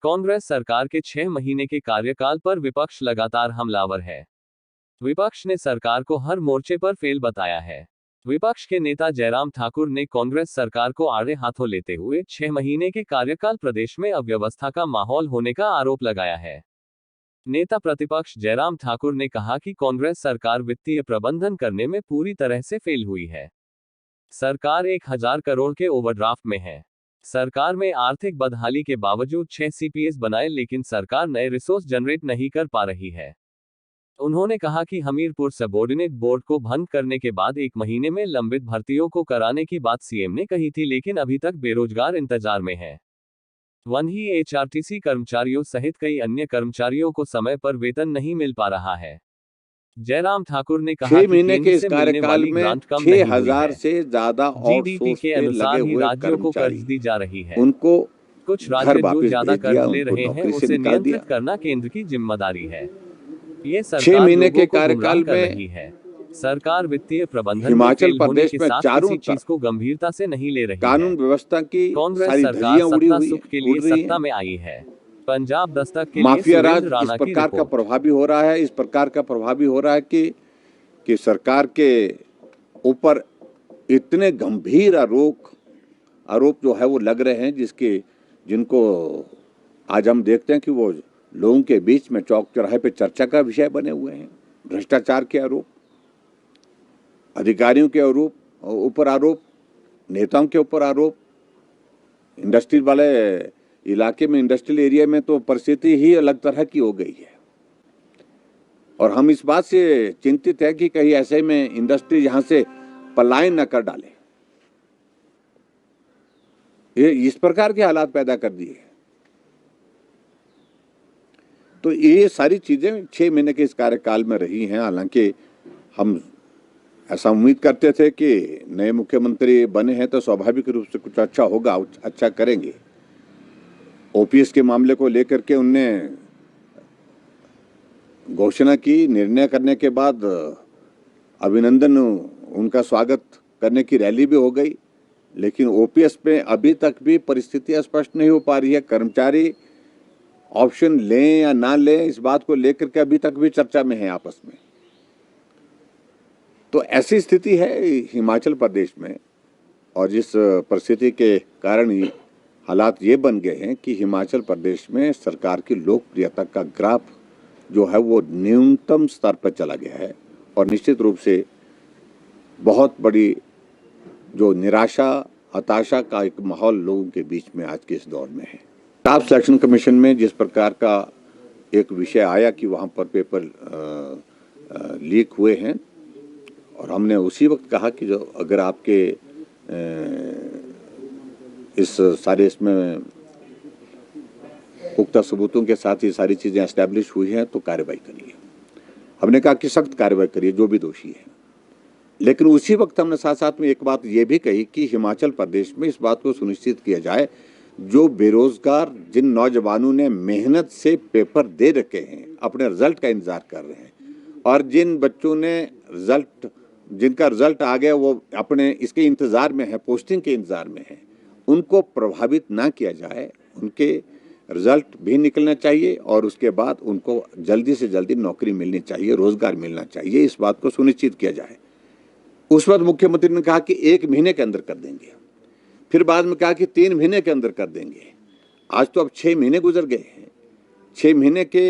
कांग्रेस सरकार के 6 महीने के कार्यकाल पर विपक्ष लगातार हमलावर है। विपक्ष ने सरकार को हर मोर्चे पर फेल बताया है। विपक्ष के नेता जयराम ठाकुर ने कांग्रेस सरकार को आड़े हाथों लेते हुए 6 महीने के कार्यकाल प्रदेश में अव्यवस्था का माहौल होने का आरोप लगाया है। नेता प्रतिपक्ष जयराम ठाकुर ने कहा कि कांग्रेस सरकार वित्तीय प्रबंधन करने में पूरी तरह से फेल हुई है। सरकार 1000 करोड़ के ओवरड्राफ्ट में है। सरकार में आर्थिक बदहाली के बावजूद 6 सीपीएस बनाए, लेकिन सरकार नए रिसोर्स जनरेट नहीं कर पा रही है। उन्होंने कहा कि हमीरपुर सबऑर्डिनेट बोर्ड को भंग करने के बाद 1 महीने में लंबित भर्तियों को कराने की बात सीएम ने कही थी, लेकिन अभी तक बेरोजगार इंतजार में है। वहीं एचआरटीसी कर्मचारियों सहित कई अन्य कर्मचारियों को समय पर वेतन नहीं मिल पा रहा है। जयराम ठाकुर ने कहा 6 महीने के इस कार्यकाल में 6000 से ज्यादा जीडीपी के अनुसार ही राज्यों को कर्ज दी जा रही है। उनको कुछ राज्य जो ज्यादा कर्ज ले रहे हैं उसे नियंत्रित करना केंद्र की जिम्मेदारी है। ये सरकार 6 महीने के कार्यकाल में रही है। सरकार वित्तीय प्रबंधन हिमाचल प्रदेश में चारों चीज को गंभीरता से नहीं ले रही है। कानून व्यवस्था की कांग्रेस सारी सरकार धज्जियां सत्ता सुख के लिए सत्ता में आई है। पंजाब दस्तक के माफिया राज लिए इस प्रकार का प्रभावी हो रहा है, इस प्रकार का प्रभावी हो रहा है कि सरकार के ऊपर इतने गंभीर आरोप जो है वो लग रहे हैं, जिनको आज हम देखते हैं कि वो लोगों के बीच में चौक चौराहे पे चर्चा का विषय बने हुए हैं। भ्रष्टाचार के आरोप, अधिकारियों के ऊपर आरोप, नेताओं के ऊपर आरोप। इंडस्ट्रियल वाले इलाके में, इंडस्ट्रियल एरिया में तो परिस्थिति ही अलग तरह की हो गई है। और हम इस बात से चिंतित है कि कहीं ऐसे में इंडस्ट्री यहां से पलायन न कर डाले। ये इस प्रकार के हालात पैदा कर दिए। तो ये सारी चीजें 6 महीने के इस कार्यकाल में रही हैं। हालांकि हम ऐसा उम्मीद करते थे कि नए मुख्यमंत्री बने हैं तो स्वाभाविक रूप से कुछ अच्छा होगा, अच्छा करेंगे। ओपीएस के मामले को लेकर के उनने घोषणा की, निर्णय करने के बाद अभिनंदन, उनका स्वागत करने की रैली भी हो गई, लेकिन ओपीएस पे अभी तक भी परिस्थितियां स्पष्ट नहीं हो पा रही है। कर्मचारी ऑप्शन लें या ना लें, इस बात को लेकर के अभी तक भी चर्चा में है आपस में। तो ऐसी स्थिति है हिमाचल प्रदेश में, और जिस परिस्थिति के कारण ही हालात ये बन गए हैं कि हिमाचल प्रदेश में सरकार की लोकप्रियता का ग्राफ जो है वो न्यूनतम स्तर पर चला गया है। और निश्चित रूप से बहुत बड़ी जो निराशा, हताशा का एक माहौल लोगों के बीच में आज के इस दौर में है। स्टाफ सिलेक्शन कमीशन में जिस प्रकार का एक विषय आया कि वहाँ पर पेपर लीक हुए हैं, और हमने उसी वक्त कहा कि जो अगर आपके इसमें पुख्ता सबूतों के साथ ये सारी चीज़ें एस्टैब्लिश हुई हैं तो कार्रवाई करिए। हमने कहा कि सख्त कार्रवाई करिए जो भी दोषी है। लेकिन उसी वक्त हमने साथ साथ में एक बात ये भी कही कि हिमाचल प्रदेश में इस बात को सुनिश्चित किया जाए, जो बेरोजगार जिन नौजवानों ने मेहनत से पेपर दे रखे हैं, अपने रिजल्ट का इंतजार कर रहे हैं, और जिन बच्चों ने जिनका रिजल्ट आ गया वो अपने इसके इंतजार में है, पोस्टिंग के इंतजार में है, उनको प्रभावित ना किया जाए। उनके रिजल्ट भी निकलना चाहिए और उसके बाद उनको जल्दी से जल्दी नौकरी मिलनी चाहिए, रोजगार मिलना चाहिए, इस बात को सुनिश्चित किया जाए। उस वक्त मुख्यमंत्री ने कहा कि 1 महीने के अंदर कर देंगे, फिर बाद में कहा कि 3 महीने के अंदर कर देंगे। आज तो अब 6 महीने गुजर गए हैं। 6 महीने के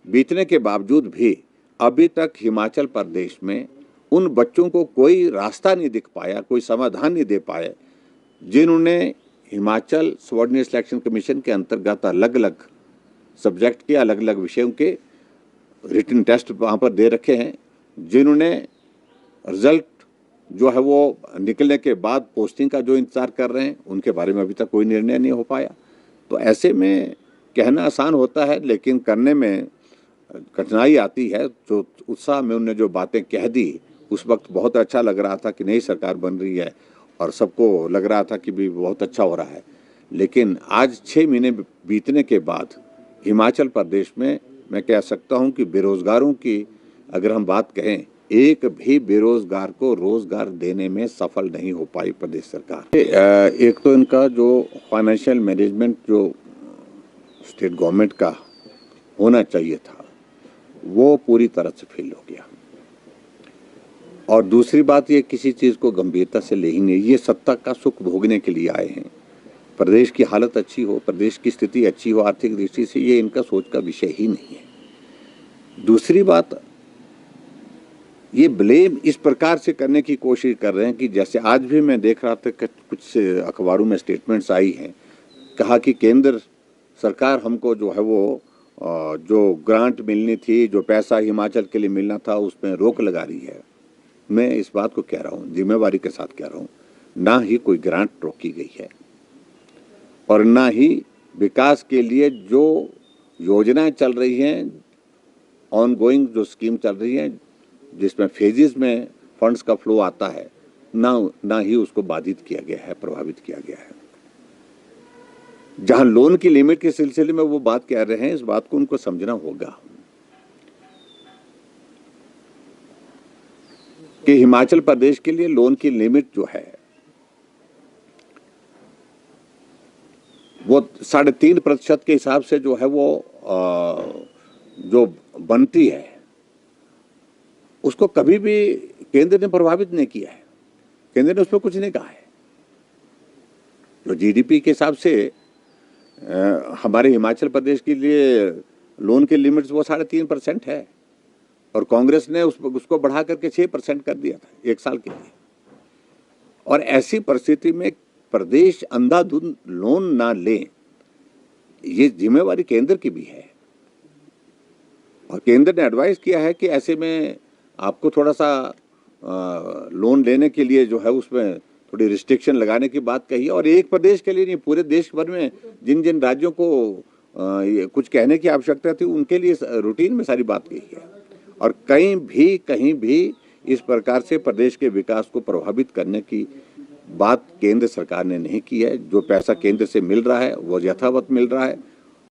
बीतने के बावजूद भी अभी तक हिमाचल प्रदेश में उन बच्चों को कोई रास्ता नहीं दिख पाया, कोई समाधान नहीं दे पाए, जिन्होंने हिमाचल सबऑर्डिनेट सिलेक्शन कमीशन के अंतर्गत अलग अलग सब्जेक्ट के अलग अलग विषयों के रिटन टेस्ट वहाँ पर दे रखे हैं, जिन्होंने रिजल्ट जो है वो निकलने के बाद पोस्टिंग का जो इंतजार कर रहे हैं, उनके बारे में अभी तक कोई निर्णय नहीं हो पाया। तो ऐसे में कहना आसान होता है, लेकिन करने में कठिनाई आती है। जो उत्साह में उन्होंने जो बातें कह दी, उस वक्त बहुत अच्छा लग रहा था कि नई सरकार बन रही है और सबको लग रहा था कि भी बहुत अच्छा हो रहा है। लेकिन आज 6 महीने बीतने के बाद हिमाचल प्रदेश में मैं कह सकता हूं कि बेरोजगारों की अगर हम बात कहें, एक भी बेरोजगार को रोजगार देने में सफल नहीं हो पाई प्रदेश सरकार। एक तो इनका जो फाइनेंशियल मैनेजमेंट जो स्टेट गवर्नमेंट का होना चाहिए था वो पूरी तरह से फेल हो गया। और दूसरी बात, ये किसी चीज़ को गंभीरता से ले ही नहीं, ये सत्ता का सुख भोगने के लिए आए हैं। प्रदेश की हालत अच्छी हो, प्रदेश की स्थिति अच्छी हो आर्थिक दृष्टि से, ये इनका सोच का विषय ही नहीं है। दूसरी बात, ये ब्लेम इस प्रकार से करने की कोशिश कर रहे हैं कि जैसे आज भी मैं देख रहा था कि कुछ अखबारों में स्टेटमेंट्स आई हैं, कहा कि केंद्र सरकार हमको जो है वो जो ग्रांट मिलनी थी, जो पैसा हिमाचल के लिए मिलना था, उसमें रोक लगा रही है। मैं इस बात को कह रहा हूँ, जिम्मेवारी के साथ कह रहा हूँ, ना ही कोई ग्रांट रोकी गई है और ना ही विकास के लिए जो योजनाएं चल रही हैं, ऑनगोइंग जो स्कीम चल रही हैं, जिसमें फेजेस में फंड्स का फ्लो आता है, ना ही उसको बाधित किया गया है, प्रभावित किया गया है। जहां लोन की लिमिट के सिलसिले में वो बात कह रहे हैं, इस बात को उनको समझना होगा कि हिमाचल प्रदेश के लिए लोन की लिमिट जो है वो 3.5% के हिसाब से जो है वो जो बनती है, उसको कभी भी केंद्र ने प्रभावित नहीं किया है। केंद्र ने उस पर कुछ नहीं कहा है। जो जीडीपी के हिसाब से हमारे हिमाचल प्रदेश के लिए लोन की लिमिट्स वो 3.5% है और कांग्रेस ने उसको बढ़ा करके 6% कर दिया था 1 साल के लिए। और ऐसी परिस्थिति में प्रदेश अंधाधुंध लोन ना ले, ये जिम्मेवारी केंद्र की भी है। और केंद्र ने एडवाइस किया है कि ऐसे में आपको थोड़ा सा लोन लेने के लिए जो है उसमें थोड़ी रिस्ट्रिक्शन लगाने की बात कही है। और एक प्रदेश के लिए नहीं, पूरे देश भर में जिन जिन राज्यों को कुछ कहने की आवश्यकता थी, उनके लिए रूटीन में सारी बात कही है। और कहीं भी इस प्रकार से प्रदेश के विकास को प्रभावित करने की बात केंद्र सरकार ने नहीं की है। जो पैसा केंद्र से मिल रहा है वो यथावत मिल रहा है।